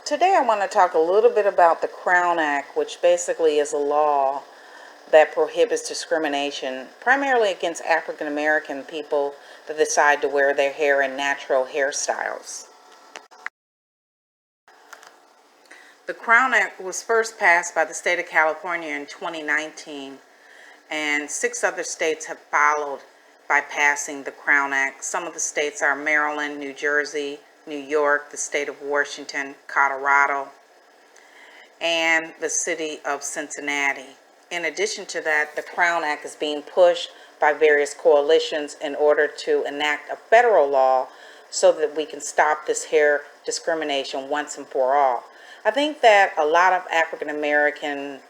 Today I want to talk a little bit about the Crown Act, which basically is a law that prohibits discrimination primarily against African American people that decide to wear their hair in natural hairstyles. The Crown Act was first passed by the state of California in 2019, and 6 other states have followed by passing the Crown Act. Some of the states are Maryland, New Jersey, New York, the state of Washington, Colorado, and the city of Cincinnati. In addition to that, the Crown Act is being pushed by various coalitions in order to enact a federal law so that we can stop this hair discrimination once and for all. I think that a lot of African American,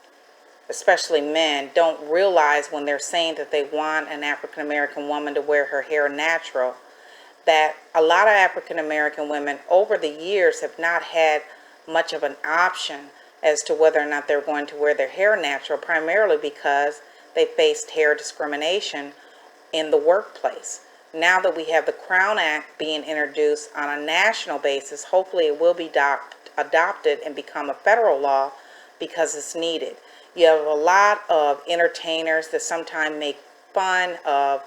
especially men, don't realize when they're saying that they want an African American woman to wear her hair natural, that a lot of African American women over the years have not had much of an option as to whether or not they're going to wear their hair natural, primarily because they faced hair discrimination in the workplace. Now that we have the Crown Act being introduced on a national basis, hopefully it will be adopted and become a federal law because it's needed. You have a lot of entertainers that sometimes make fun of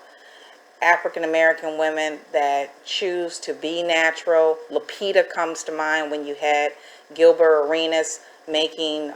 African American women that choose to be natural. Lupita comes to mind when you had Gilbert Arenas making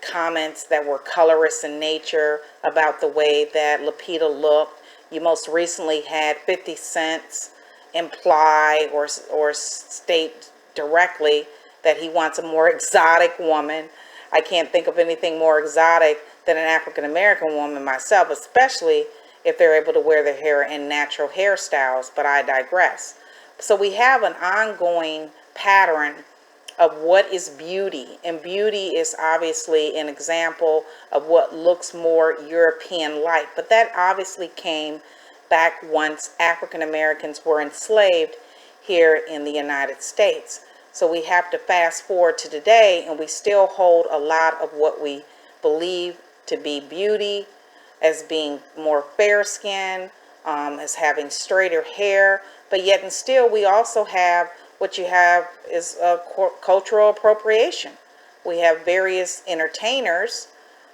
comments that were colorist in nature about the way that Lupita looked. You most recently had 50 Cent imply or state directly that he wants a more exotic woman. I can't think of anything more exotic than an African American woman myself, especially if they're able to wear their hair in natural hairstyles, but I digress. So we have an ongoing pattern of what is beauty, and beauty is obviously an example of what looks more European-like, but that obviously came back once African Americans were enslaved here in the United States. So we have to fast forward to today, and we still hold a lot of what we believe to be beauty as being more fair skin, as having straighter hair, but yet and still we also have what you have is cultural appropriation. We have various entertainers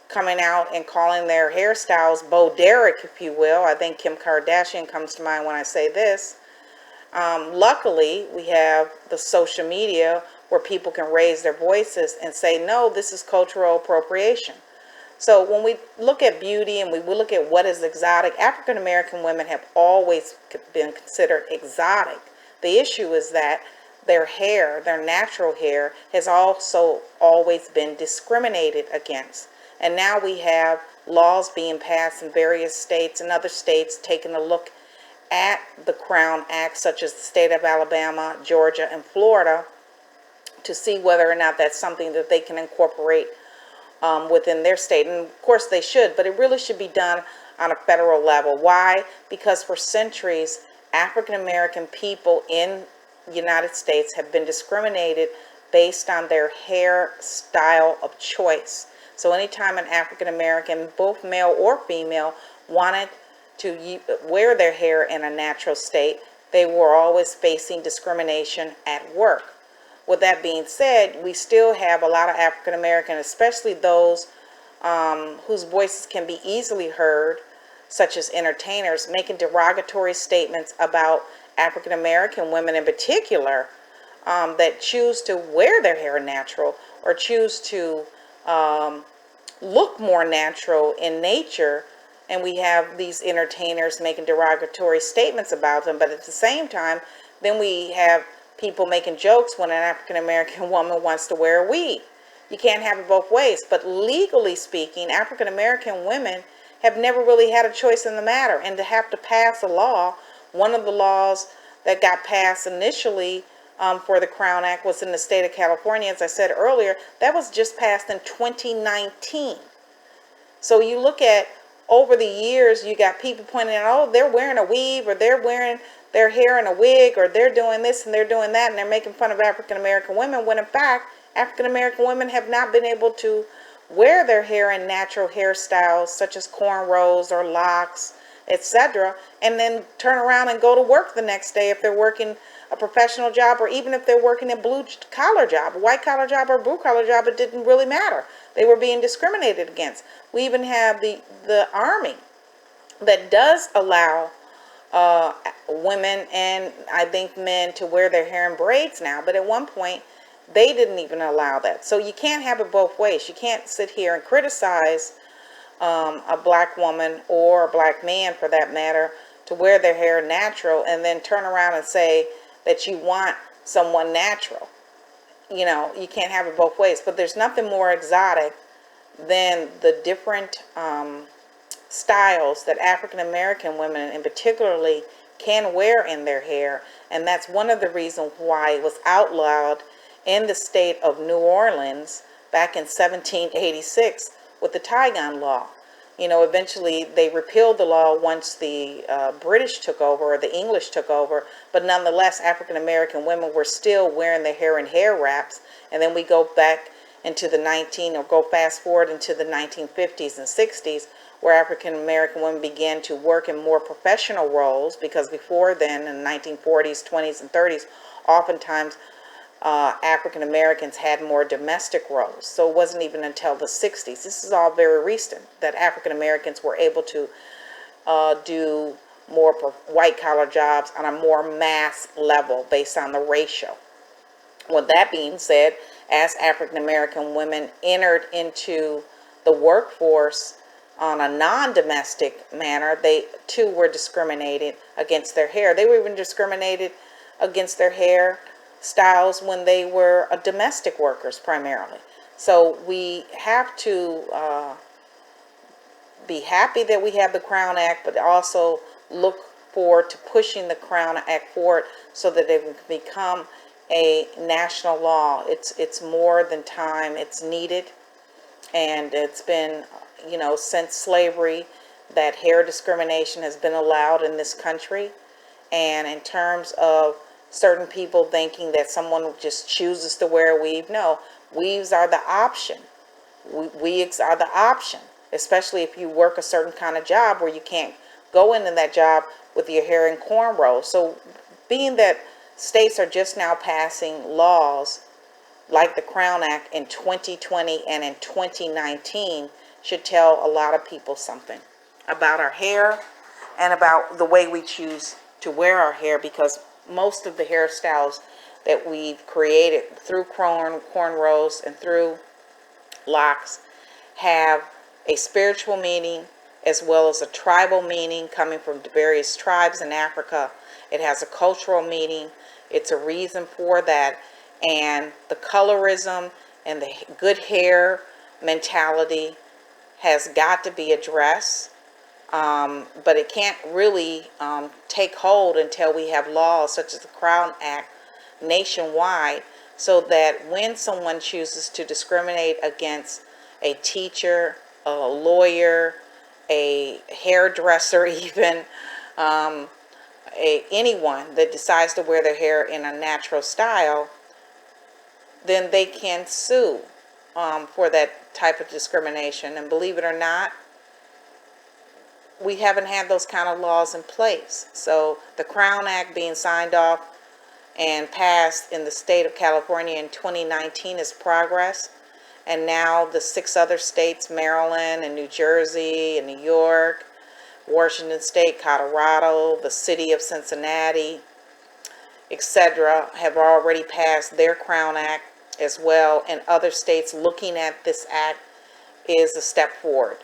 coming out and calling their hairstyles Bo Derek, if you will. I think Kim Kardashian comes to mind when I say this. Luckily, we have the social media where people can raise their voices and say, no, this is cultural appropriation. So when we look at beauty and we look at what is exotic, African American women have always been considered exotic. The issue is that their hair, their natural hair, has also always been discriminated against. And now we have laws being passed in various states and other states taking a look at the Crown Act, such as the state of Alabama, Georgia, and Florida, to see whether or not that's something that they can incorporate within their state. And of course they should, but it really should be done on a federal level. Why? Because for centuries, African American people in the United States have been discriminated based on their hairstyle of choice. So anytime an African American, both male or female, wanted to wear their hair in a natural state, they were always facing discrimination at work. With that being said, we still have a lot of African American, especially those whose voices can be easily heard, such as entertainers, making derogatory statements about African American women in particular, that choose to wear their hair natural or choose to look more natural in nature. And we have these entertainers making derogatory statements about them, but at the same time, then we have people making jokes when an African American woman wants to wear a weave. You can't have it both ways. But legally speaking, African American women have never really had a choice in the matter. And to have to pass a law, one of the laws that got passed initially for the Crown Act was in the state of California, as I said earlier, that was just passed in 2019. So you look at over the years, you got people pointing out, oh, they're wearing a weave, or they're wearing their hair in a wig, or they're doing this and they're doing that, and they're making fun of African American women, when in fact, African American women have not been able to wear their hair in natural hairstyles such as cornrows or locks, etc., and then turn around and go to work the next day if they're working a professional job, or even if they're working a blue collar job, a white collar job, or a blue collar job. It didn't really matter. They were being discriminated against. We even have the Army that does allow women and I think men to wear their hair in braids now, but at one point they didn't even allow that. So you can't have it both ways. You can't sit here and criticize a black woman or a black man, for that matter, to wear their hair natural and then turn around and say that you want someone natural. You know, you can't have it both ways. But there's nothing more exotic than the different styles that African American women in particularly can wear in their hair. And that's one of the reasons why it was outlawed in the state of New Orleans back in 1786 with the tie-gun law. You know, eventually they repealed the law once the British took over, or the English took over, but nonetheless African American women were still wearing their hair in hair wraps. And then we go back into the go fast forward into the 1950s and 60s, where African American women began to work in more professional roles, because before then, in the 1940s, 20s, and 30s, oftentimes African Americans had more domestic roles. So it wasn't even until the 60s, this is all very recent, that African Americans were able to do more white collar jobs on a more mass level based on the ratio. With that being said, as African American women entered into the workforce on a non-domestic manner, they too were discriminated against their hair. They were even discriminated against their hair styles when they were domestic workers primarily. So we have to be happy that we have the Crown Act, but also look forward to pushing the Crown Act forward so that it can become a national law. It's more than time. It's needed, and it's been, you know, since slavery that hair discrimination has been allowed in this country. And in terms of certain people thinking that someone just chooses to wear a weave, no, weaves are the option. Wigs are the option, especially if you work a certain kind of job where you can't go into that job with your hair in cornrows. So being that states are just now passing laws like the Crown Act in 2020 and in 2019 should tell a lot of people something about our hair and about the way we choose to wear our hair, because most of the hairstyles that we've created through cornrows and through locks have a spiritual meaning as well as a tribal meaning coming from various tribes in Africa. It has a cultural meaning. It's a reason for that. And the colorism and the good hair mentality has got to be addressed. But it can't really take hold until we have laws such as the Crown Act nationwide, so that when someone chooses to discriminate against a teacher, a lawyer, a hairdresser, even anyone that decides to wear their hair in a natural style, then they can sue for that type of discrimination. And believe it or not, we haven't had those kind of laws in place. So the Crown Act being signed off and passed in the state of California in 2019 is progress. And now the 6 other states, Maryland and New Jersey and New York, Washington State, Colorado, the city of Cincinnati, etc., have already passed their Crown Act as well. And other states looking at this act is a step forward.